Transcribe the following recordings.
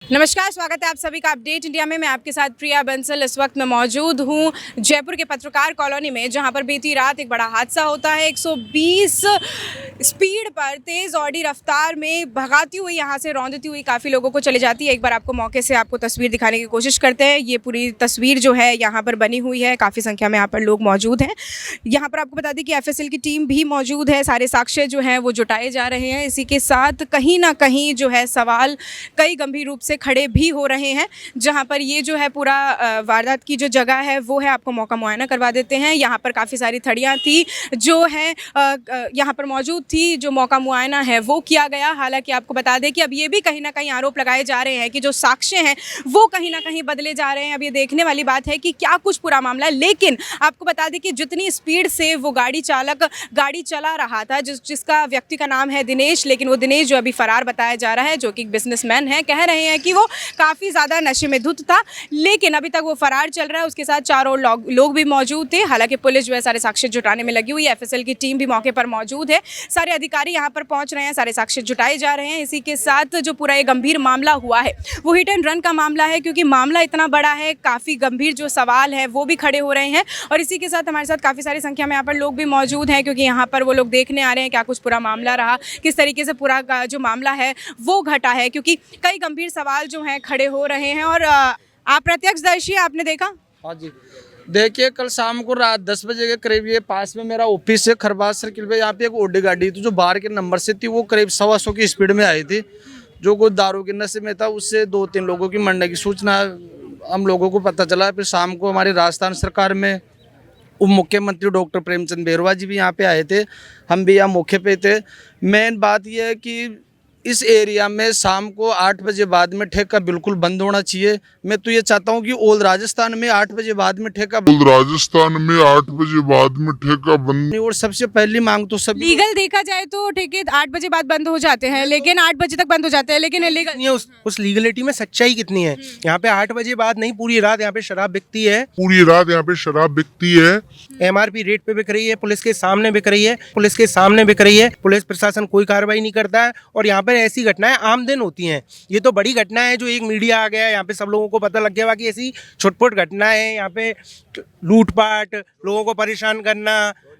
नमस्कार, स्वागत है आप सभी का अपडेट इंडिया में। मैं आपके साथ प्रिया बंसल। इस वक्त मैं मौजूद हूँ जयपुर के पत्रकार कॉलोनी में, जहाँ पर बीती रात एक बड़ा हादसा होता है। 120 स्पीड पर तेज़ ऑडी रफ्तार में भगाती हुई, यहाँ से रौंदती हुई काफ़ी लोगों को चली जाती है। एक बार आपको मौके से आपको तस्वीर दिखाने की कोशिश करते हैं। ये पूरी तस्वीर जो है यहाँ पर बनी हुई है, काफ़ी संख्या में यहाँ पर लोग मौजूद हैं। यहाँ पर आपको बता दें कि FSL की टीम भी मौजूद है। सारे साक्ष्य जो हैं वो जुटाए जा रहे हैं। इसी के साथ कहीं ना कहीं जो है सवाल कई गंभीर रूप से खड़े भी हो रहे हैं। जहां पर ये जो है पूरा वारदात की जो जगह है वो है, आपको मौका मुआयना करवा देते हैं। यहाँ पर काफ़ी सारी थड़ियाँ थी जो है यहाँ पर मौजूद थी। जो मौका मुआयना है वो किया गया। हालांकि आपको बता दें कि अब ये भी कहीं ना कहीं आरोप लगाए जा रहे हैं कि जो साक्ष्य हैं वो कहीं ना कहीं बदले जा रहे हैं। अब ये देखने वाली बात है कि क्या कुछ पूरा मामला है। लेकिन आपको बता दें कि जितनी स्पीड से वो गाड़ी चालक गाड़ी चला रहा था, जिसका व्यक्ति का नाम है दिनेश, लेकिन वो दिनेश जो अभी फरार बताया जा रहा है, जो कि एक बिजनेसमैन है, कह रहे हैं कि वो काफ़ी ज़्यादा नशे में धुत था, लेकिन अभी तक वो फरार चल रहा है। उसके साथ 4 और लोग भी मौजूद थे। हालांकि पुलिस जो है सारे साक्ष्य जुटाने में लगी हुई है। FSL की टीम भी मौके पर मौजूद है। सारे अधिकारी यहाँ पर पहुँच रहे हैं, सारे साक्ष्य जुटाए जा रहे हैं। इसी के साथ जो पूरा ये गंभीर मामला हुआ है वो हिट एंड रन का मामला है, क्योंकि मामला इतना बड़ा है, काफ़ी गंभीर जो सवाल है वो भी खड़े हो रहे हैं। और इसी के साथ हमारे साथ काफ़ी सारी संख्या में यहाँ पर लोग भी मौजूद हैं, क्योंकि यहाँ पर वो लोग देखने आ रहे हैं क्या कुछ पूरा मामला रहा, किस तरीके से पूरा जो मामला है वो घटा है, क्योंकि कई गंभीर सवाल जो हैं खड़े हो रहे हैं। और आप प्रत्यक्षदर्शी, आपने देखा? हाँ जी, देखिए कल शाम को रात 10 बजे के करीब ये पास में मेरा ऑफिस है खरबाज सर्किल पे, यहाँ पे एक ऑडी गाड़ी थी जो बाहर के नंबर से थी। वो करीब 125 की स्पीड में आई थी। जो कोई दारू के नशे में था, उससे 2-3 लोगों की मरने की सूचना हम लोगों को पता चला। फिर शाम को हमारी राजस्थान सरकार में उप मुख्यमंत्री डॉक्टर प्रेमचंद बैरवा जी भी यहाँ पे आए थे, हम भी यहाँ मौके पे थे। मेन बात यह है कि इस एरिया में शाम को 8 बजे बाद में ठेका बिल्कुल बंद होना चाहिए। मैं तो ये चाहता हूँ कि ऑल राजस्थान में 8 बजे बाद में ठेका बंद। और सबसे पहली मांग तो सब लीगल देखा जाए तो ठेके 8 बजे बाद बंद हो जाते हैं, लेकिन 8 बजे तक बंद हो जाते हैं, लेकिन इलीगल उस लीगलिटी में सच्चाई कितनी है? यहाँ पे 8 बजे बाद नहीं, पूरी रात यहाँ पे शराब बिकती है। MRP रेट पे बिक रही है, पुलिस के सामने बिक रही है, पुलिस प्रशासन कोई कार्रवाई नहीं करता है। और यहाँ पे ऐसी घटनाएं आम दिन होती हैं। ये तो बड़ी घटना है जो एक मीडिया आ गया, यहाँ पे सब लोगों को पता लग गया। बाकी ऐसी छोट-पोट घटनाएं हैं, यहाँ पे लूटपाट, लोगों को परेशान करना,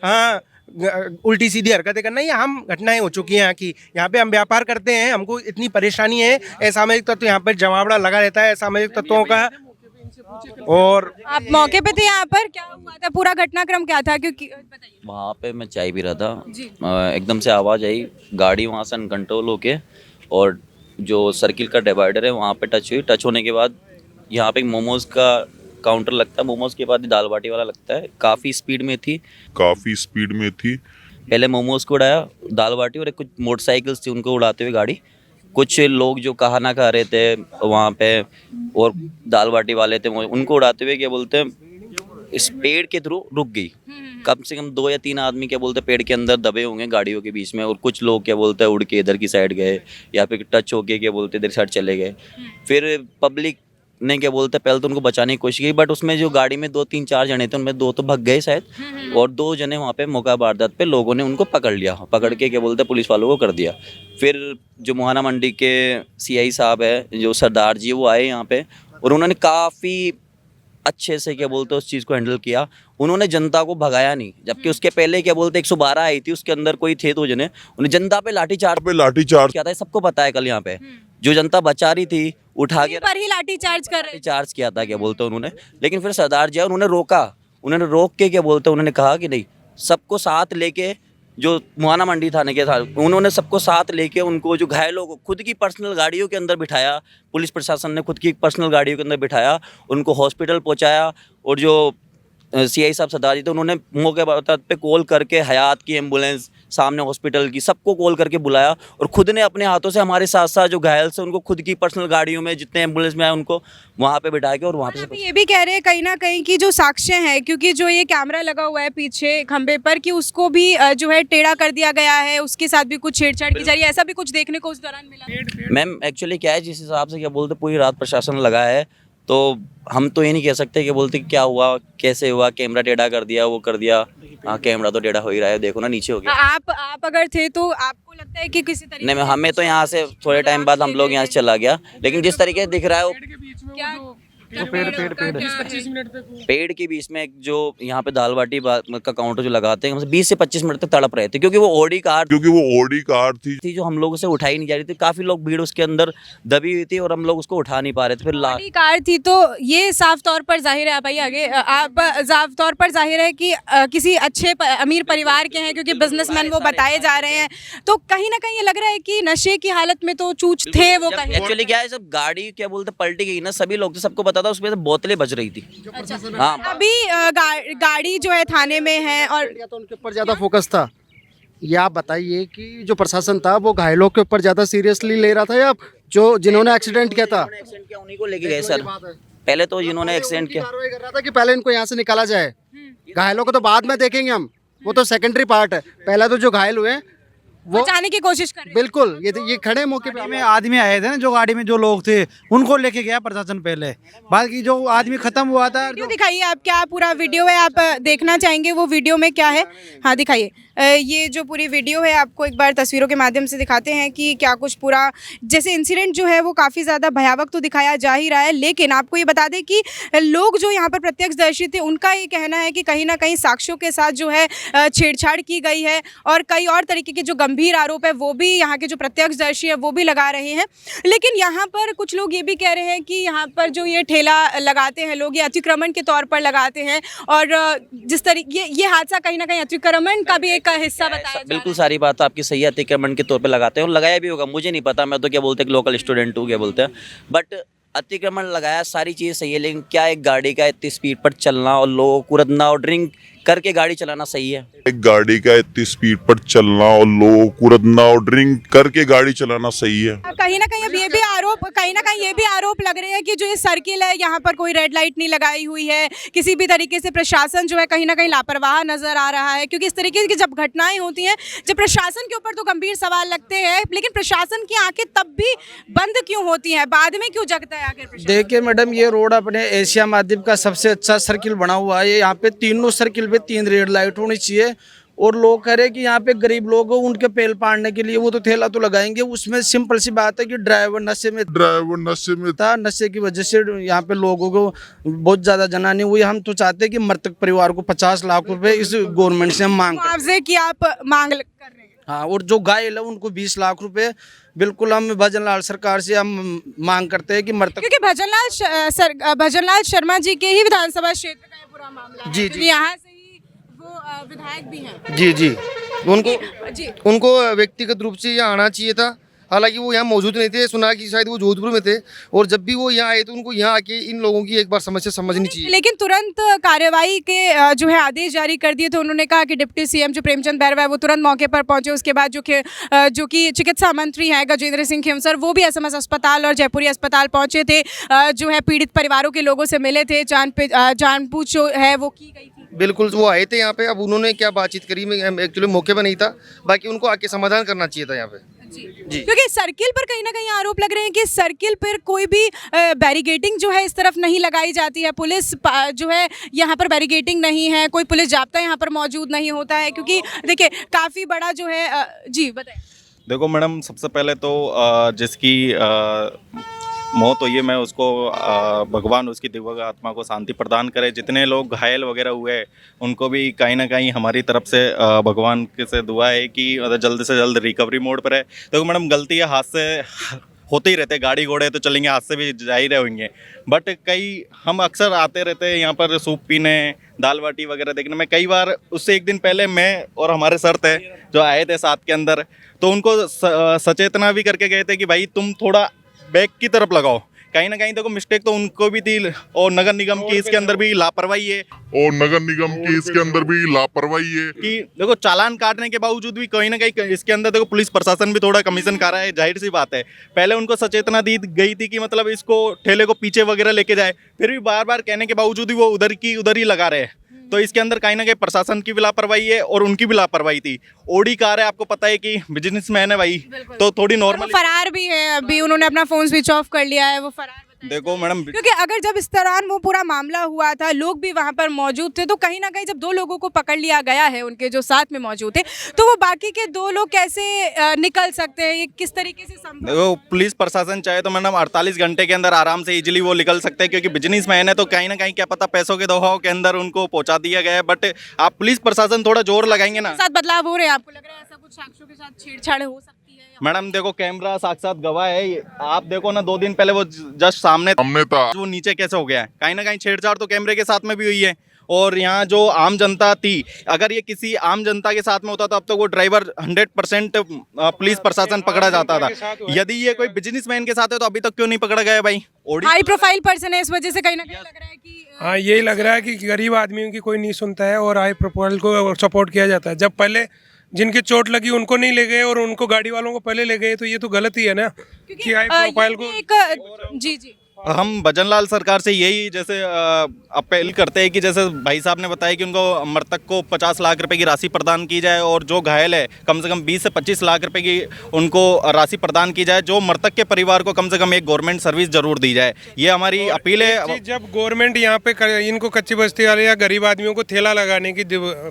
हाँ, उल्टी सीधी हरकतें करना, ये आम घटनाएं हो चुकी हैं यहाँ की। यहाँ पे हम व्यापार करते हैं, हमको इतनी परेशानी है। असामाजिक तत्व यहाँ पे जमावड़ा लगा रहता है असामाजिक तत्वों का। और आप मौके पे थे यहाँ पर, क्या हुआ था, पूरा घटनाक्रम क्या था? क्योंकि बताइए। वहाँ पे मैं चाय पी रहा था, एकदम से आवाज़ आई, गाड़ी वहाँ से अनकंट्रोल होके और जो सर्किल का डिवाइडर है वहाँ पे टच हुई। टच होने के बाद यहाँ पे एक मोमोज़ का काउंटर लगता है, मोमोज़ के बाद दाल बाटी वाला लगता है। काफ़ी स्पीड में थी। पहले मोमोज़ को उड़ाया, दाल बाटी, और एक कुछ मोटरसाइकिल्स थी उनको उड़ाते हुए गाड़ी। कुछ लोग जो खाना खा रहे थे वहाँ पे और दाल बाटी वाले थे, उनको उड़ाते हुए क्या बोलते हैं इस पेड़ के थ्रू रुक गई। कम से कम 2 या 3 आदमी क्या बोलते हैं पेड़ के अंदर दबे होंगे गाड़ियों के बीच में, और कुछ लोग क्या बोलते हैं उड़ के इधर की साइड गए, या फिर टच होके क्या बोलते हैं इधर साइड चले गए। फिर पब्लिक ने क्या बोलते हैं पहले तो उनको बचाने की कोशिश की, बट उसमें जो गाड़ी में 2-3-4 जने थे, उनमें 2 तो भाग गए शायद, और 2 जने वहाँ पे मौका वारदात पे लोगों ने उनको पकड़ लिया। पकड़ के क्या बोलते हैं पुलिस वालों को कर दिया। फिर जो मोहाना मंडी के CI साहब है, जो सरदार जी, वो आए यहाँ पे, और उन्होंने काफ़ी अच्छे से क्या बोलते हैं उस चीज़ को हैंडल किया। उन्होंने जनता को भगाया नहीं, जबकि उसके पहले क्या बोलते 112 आई थी, उसके अंदर कोई थे 2 जने, उन्हें जनता पे लाठीचार्ज किया था। सबको पता है, कल यहाँ पे जो जनता बचा रही थी उठा के पर ही लाठीचार्ज कर रहे चार्ज किया था क्या बोलते उन्होंने। लेकिन फिर सरदार जी उन्होंने रोक के क्या बोलते उन्होंने कहा कि नहीं, सबको साथ लेके, जो मुहाना मंडी थाने के था, उन्होंने सबको साथ लेके उनको, जो घायलों को, खुद की पर्सनल गाड़ियों के अंदर बिठाया। पुलिस प्रशासन ने खुद की पर्सनल गाड़ियों के अंदर बिठाया, उनको हॉस्पिटल पहुंचाया। और जो CI साहब सरदार जी थे, उन्होंने मौके पे कॉल करके हयात की एम्बुलेंस, सामने हॉस्पिटल की, सबको कॉल करके बुलाया, और खुद ने अपने हाथों से हमारे साथ साथ जो घायल से उनको खुद की पर्सनल गाड़ियों में जितने एम्बुलेंस में आए उनको वहाँ पे बिठा के, और वहाँ आप ये भी कह रहे हैं कहीं ना कहीं कि जो साक्ष्य है, क्योंकि जो ये कैमरा लगा हुआ है पीछे खंबे पर, कि उसको भी जो है टेढ़ा कर दिया गया है, उसके साथ भी कुछ छेड़छाड़ की जा रही है, ऐसा भी कुछ देखने को उस दौरान मिला? मैम एक्चुअली क्या है, जिस हिसाब से क्या बोलते पूरी रात प्रशासन लगा है, तो हम तो ये नहीं कह सकते कि बोलते क्या हुआ, कैसे हुआ, कैमरा टेढ़ा कर दिया, वो कर दिया। हाँ, कैमरा तो टेढ़ा हो ही रहा है, देखो ना नीचे हो गया। आप अगर थे तो आपको लगता है कि किसी तरीके नहीं, से हमें तो यहाँ से थोड़े टाइम बाद हम लोग यहाँ से चला गया, लेकिन जिस तरीके से दिख रहा है वो क्या पेड़ के बीच में एक जो यहाँ पे दाल बाटी का काउंटर जो लगाते हैं, हम 20 से 25 मिनट तक तड़प रहे थे, क्योंकि वो ओडी कार थी जो हम लोगों से उठाई नहीं जा रही थी। काफी लोग भीड़ उसके अंदर दबी हुई थी और हम लोग उसको उठा नहीं पा रहे थे। फिर बड़ी कार थी, तो ये साफ तौर पर जाहिर है, आप आइए आगे, आप साफ तौर पर जाहिर है कि किसी अच्छे अमीर परिवार के हैं, क्योंकि बिजनेसमैन वो बताए जा रहे हैं। तो कहीं ना कहीं ये लग रहा है कि नशे की हालत में तो चूच थे वो कहीं। एक्चुअली क्या है, जब गाड़ी क्या बोलते पलटी गई ना, सभी लोग थे, सबको पता था उसमें से बोतलें बज रही थी। हाँ, अभी गाड़ी जो है थाने में है और तो उनके ऊपर ज़्यादा फोकस था। ये आप बताइए कि जो प्रशासन था वो घायलों के ऊपर ज़्यादा सीरियसली ले रहा था या जो जिन्होंने एक्सीडेंट किया था? एक्सीडेंट किया उन्हीं को लेके गए सर। पहले तो जिन्होंने एक्सीडेंट किया, कार्रवाई कर रहा था कि पहले इनको यहाँ से निकाला जाए, घायलों को तो बाद में देखेंगे हम, वो तो सेकेंडरी पार्ट है। पहले तो जो घायल हुए वो बचाने की कोशिश कर रहे हैं। बिल्कुल, ये खड़े मौके पे में आदमी आए थे ना, जो गाड़ी में जो लोग थे उनको लेके गया प्रशासन पहले। बाकी जो आदमी खत्म हुआ था, वीडियो दिखाइए आप, क्या पूरा वीडियो है, आप देखना चाहेंगे वो वीडियो में क्या है? हाँ दिखाइए, ये जो पूरी वीडियो है आपको एक बार तस्वीरों के माध्यम से दिखाते हैं कि क्या कुछ पूरा, जैसे इंसिडेंट जो है वो काफ़ी ज़्यादा भयावह तो दिखाया जा ही रहा है, लेकिन आपको ये बता दें कि लोग जो यहाँ पर प्रत्यक्षदर्शी थे उनका ये कहना है कि कहीं ना कहीं साक्ष्यों के साथ जो है छेड़छाड़ की गई है, और कई और तरीके के जो गंभीर आरोप है वो भी यहाँ के जो प्रत्यक्षदर्शी है वो भी लगा रहे हैं। लेकिन यहाँ पर कुछ लोग ये भी कह रहे हैं कि यहाँ पर जो ये ठेला लगाते हैं लोग, ये अतिक्रमण के तौर पर लगाते हैं, और जिस तरीके ये हादसा कहीं ना कहीं अतिक्रमण का भी एक का हिस्सा बताया जा रहा बिल्कुल सारी बात आपकी सही है। अतिक्रमण के तौर पे लगाते हैं और लगाया भी होगा, मुझे नहीं पता, मैं तो क्या बोलते हैं लोकल स्टूडेंट हूँ, क्या बोलते हैं, बट अतिक्रमण लगाया, सारी चीज़ सही है, लेकिन क्या एक गाड़ी का इतनी स्पीड पर चलना और लोगों को कुरेदना और ड्रिंक करके गाड़ी चलाना सही है? एक गाड़ी का इतनी स्पीड पर चलना और लोग कुरेदना और ड्रिंक करके गाड़ी चलाना सही है? कहीं ना कहीं अब ये भी आरोप, कहीं ना कहीं ये भी आरोप लग रहे हैं कि जो ये सर्किल है यहाँ पर कोई रेड लाइट नहीं लगाई हुई है, किसी भी तरीके से प्रशासन जो है कहीं ना कहीं लापरवाह नजर आ रहा है। क्योंकि इस तरीके की जब घटनाएं होती हैं, जब प्रशासन के ऊपर तो गंभीर सवाल लगते हैं, लेकिन प्रशासन की आंखें तब भी बंद क्यों होती हैं, बाद में क्यों जगता है आखिर प्रशासन? देखिए मैडम, ये रोड अपने एशिया महाद्वीप का सबसे अच्छा सर्किल बना हुआ है। यहाँ पे तीनों सर्किल पे 3 रेड लाइट होनी चाहिए, और लोग कह रहे हैं कि यहाँ पे गरीब लोग हो, उनके पेल पाड़ने के लिए वो तो ठेला तो लगाएंगे। उसमें सिंपल सी बात है कि ड्राइवर नशे में था, नशे की वजह से यहाँ पे लोगों को बहुत ज्यादा जनानी हुई। हम तो चाहते हैं कि मृतक परिवार को 50 लाख रुपए इस गवर्नमेंट से हम मांग मुआवजे की आप मांग कर रहे हैं? हाँ, और जो घायल है उनको 20 लाख रुपए बिल्कुल हम भजन लाल सरकार से हम मांग करते हैं कि मृतक, क्योंकि भजन लाल शर्मा जी के ही विधानसभा क्षेत्र का ये पूरा मामला है। जी, जी, यहाँ से ही वो विधायक भी हैं। जी जी जी, उनको व्यक्तिगत रूप से यहाँ आना चाहिए था। हालांकि वो यहाँ मौजूद नहीं थे, सुना कि शायद वो जोधपुर में थे, और जब भी वो यहाँ आए तो उनको यहाँ आके इन लोगों की एक बार समस्या समझनी चाहिए। लेकिन तुरंत कार्रवाई के जो है आदेश जारी कर दिए थे। उन्होंने कहा कि डिप्टी सीएम जो प्रेमचंद बैरवा है वो तुरंत मौके पर पहुंचे। उसके बाद जो कि चिकित्सा मंत्री हैं गजेंद्र सिंह खेमसर, वो भी एसएमएस अस्पताल और जयपुरी अस्पताल पहुंचे थे, जो है पीड़ित परिवारों के लोगों से मिले थे, जान पूछ जो है वो की गई थी। बिल्कुल, वो आए थे यहाँ पे। अब उन्होंने क्या बातचीत करी, मैं एक्चुअली मौके पर नहीं था, बाकी उनको आके समाधान करना चाहिए था यहाँ पे। जी, क्योंकि सर्किल पर कहीं ना कहीं आरोप लग रहे हैं कि सर्किल पर कोई भी बैरिगेटिंग जो है इस तरफ नहीं लगाई जाती है। पुलिस जो है यहाँ पर बैरिगेटिंग नहीं है, कोई पुलिस जाब्ता यहाँ पर मौजूद नहीं होता है, क्योंकि देखिए काफ़ी बड़ा जो है जी बताएं। देखो मैडम, सबसे पहले तो जिसकी मौत हुई है, मैं उसको भगवान उसकी दिव्य आत्मा को शांति प्रदान करे। जितने लोग घायल वगैरह हुए उनको भी कहीं ना कहीं हमारी तरफ से भगवान के से दुआ है कि जल्द से जल्द रिकवरी मोड पर है। देखो मैडम, गलती है, हाथ से होते ही रहते, गाड़ी घोड़े तो चलेंगे, हाथ से भी जा ही रहे होंगे, बट हम अक्सर आते रहते हैं यहाँ पर सूप पीने, दाल बाटी वगैरह देखने में। कई बार उससे एक दिन पहले मैं और हमारे सर थे जो आए थे साथ के अंदर, तो उनको सचेतना भी करके गए थे कि भाई तुम थोड़ा बैक की तरफ लगाओ। कहीं ना कहीं देखो मिस्टेक तो उनको भी थी, और नगर निगम की इसके अंदर भी लापरवाही है, कि देखो चालान काटने के बावजूद भी कहीं ना कहीं इसके अंदर देखो पुलिस प्रशासन भी थोड़ा कमीशन खा रहा है। जाहिर सी बात है, पहले उनको सचेतना दी गई थी कि मतलब इसको ठेले को पीछे वगैरह लेके जाए, फिर भी बार बार कहने के बावजूद भी वो उधर ही लगा रहे हैं। तो इसके अंदर कहीं ना कहीं प्रशासन की भी लापरवाही है और उनकी भी लापरवाही थी। ओडी कार है, आपको पता है कि बिजनेसमैन है भाई, तो थोड़ी नॉर्मल फरार भी है, अभी उन्होंने अपना फोन स्विच ऑफ कर लिया है, वो फरार। देखो मैडम, क्योंकि अगर जब इस दौरान वो पूरा मामला हुआ था, लोग भी वहां पर मौजूद थे, तो कहीं ना कहीं जब 2 लोगों को पकड़ लिया गया है, उनके जो साथ में मौजूद थे, तो वो बाकी के 2 लोग कैसे निकल सकते हैं? ये किस तरीके से संभव? देखो पुलिस प्रशासन चाहे तो मैडम 48 घंटे के अंदर आराम से इजीली वो निकल सकते हैं, क्योंकि बिजनेसमैन है तो कहीं ना कहीं क्या पता पैसों के दबाव के अंदर उनको पहुंचा दिया गया है। बट आप पुलिस प्रशासन थोड़ा जोर लगाएंगे ना। साथ बदलाव हो रहे हैं, आपको लग रहा है ऐसा कुछ साक्ष्यों के साथ छेड़छाड़ हो सकती है? मैडम देखो, कैमरा साक्षात गवाह है। आप देखो ना, 2 दिन पहले वो जस्ट सामने था। वो नीचे कैसे हो गया है? कहीं ना कहीं छेड़छाड़ तो कैमरे के साथ में भी हुई है। और यहाँ जो आम जनता थी, अगर ये किसी आम जनता के साथ में होता तो अब तो वो ड्राइवर 100% पुलिस प्रशासन पकड़ा जाता था। यदि ये कोई बिजनेसमैन के साथ है तो अभी तक क्यों नहीं पकड़ा गया भाई? हाई प्रोफाइल पर्सन है, इस वजह से कहीं ना कहीं लग रहा है कि हाँ, यही लग रहा है कि गरीब आदमियों की कोई नहीं सुनता है और हाई प्रोफाइल को सपोर्ट किया जाता है। जब पहले जिनके चोट लगी उनको नहीं ले गए और उनको गाड़ी वालों को पहले ले गए, तो ये तो गलत ही है ना कि हाई प्रोफाइल को। जी जी, हम भजनलाल सरकार से यही जैसे अपील करते हैं कि जैसे भाई साहब ने बताया कि उनको मृतक को 50 लाख रुपए की राशि प्रदान की जाए, और जो घायल है कम से कम 20 से 25 लाख रुपए की उनको राशि प्रदान की जाए। जो मृतक के परिवार को कम से कम एक गवर्नमेंट सर्विस जरूर दी जाए, ये हमारी अपील है। जब गवर्नमेंट यहाँ पे इनको कच्ची बस्ती वाले या गरीब आदमियों को ठेला लगाने की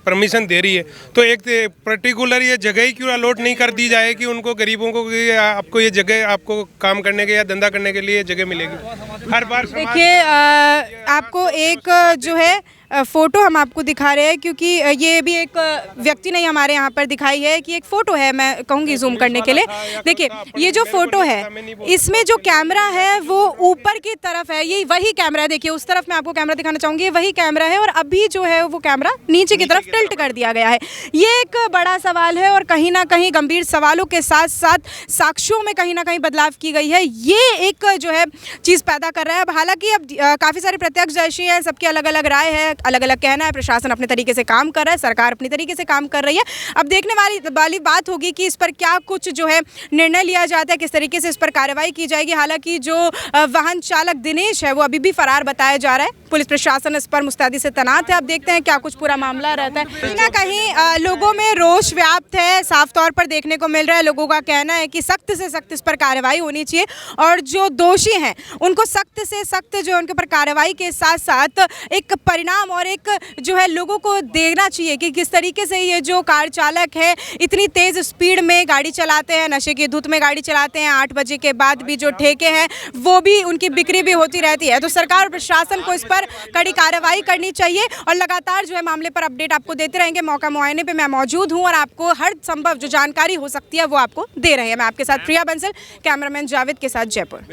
परमिशन दे रही है, तो एक पर्टिकुलर ये जगह ही क्यों अलॉट नहीं कर दी जाए कि उनको गरीबों को आपको ये जगह, आपको काम करने के या धंधा करने के लिए जगह मिलेगी हर बार। देखिए आपको एक जो है फ़ोटो हम आपको दिखा रहे हैं, क्योंकि ये भी एक व्यक्ति ने हमारे यहाँ पर दिखाई है कि एक फ़ोटो है, मैं कहूँगी जूम करने के लिए। देखिए ये जो फ़ोटो है, इसमें जो कैमरा है वो ऊपर की तरफ है, ये वही कैमरा है। देखिए उस तरफ मैं आपको कैमरा दिखाना चाहूँगी, वही कैमरा है, और अभी जो है वो कैमरा नीचे की तरफ टिल्ट कर दिया गया है। ये एक बड़ा सवाल है और कहीं ना कहीं गंभीर सवालों के साथ साथ साक्ष्यों में कहीं ना कहीं बदलाव की गई है। ये एक जो है चीज़ पैदा कर रहा है। अब हालांकि अब काफ़ी सारे प्रत्यक्षदर्शी हैं, सबकी अलग अलग राय है, अलग अलग कहना है। प्रशासन अपने तरीके से काम कर रहा है, सरकार अपनी तरीके से काम कर रही है। अब देखने वाली बात होगी कि इस पर क्या कुछ जो है निर्णय लिया जाता है, किस तरीके से इस पर कार्रवाई की जाएगी। हालांकि जो वाहन चालक दिनेश है वो अभी भी फरार बताया जा रहा है। पुलिस प्रशासन इस पर मुस्तैदी से तैनात है। अब देखते हैं क्या कुछ पूरा मामला रहता है। कहीं ना कहीं लोगों में रोष व्याप्त है, साफ तौर पर देखने को मिल रहा है। लोगों का कहना है कि सख्त से सख्त इस पर कार्रवाई होनी चाहिए, और जो दोषी हैं उनको सख्त से सख्त जो उनके ऊपर कार्रवाई के साथ साथ एक परिणाम और एक जो है लोगों को देखना चाहिए कि किस तरीके से ये जो कार चालक है इतनी तेज़ स्पीड में गाड़ी चलाते हैं, नशे की धुत में गाड़ी चलाते हैं। 8 बजे के बाद भी जो ठेके हैं वो भी उनकी बिक्री भी होती रहती है। तो सरकार और प्रशासन को इस पर कड़ी कार्रवाई करनी चाहिए, और लगातार जो है मामले पर अपडेट आपको देते रहेंगे। मौका मुआयने पे मैं मौजूद हूँ और आपको हर संभव जो जानकारी हो सकती है वो आपको दे रहे हैं। मैं आपके साथ प्रिया बंसल, कैमरामैन जावेद के साथ, जयपुर।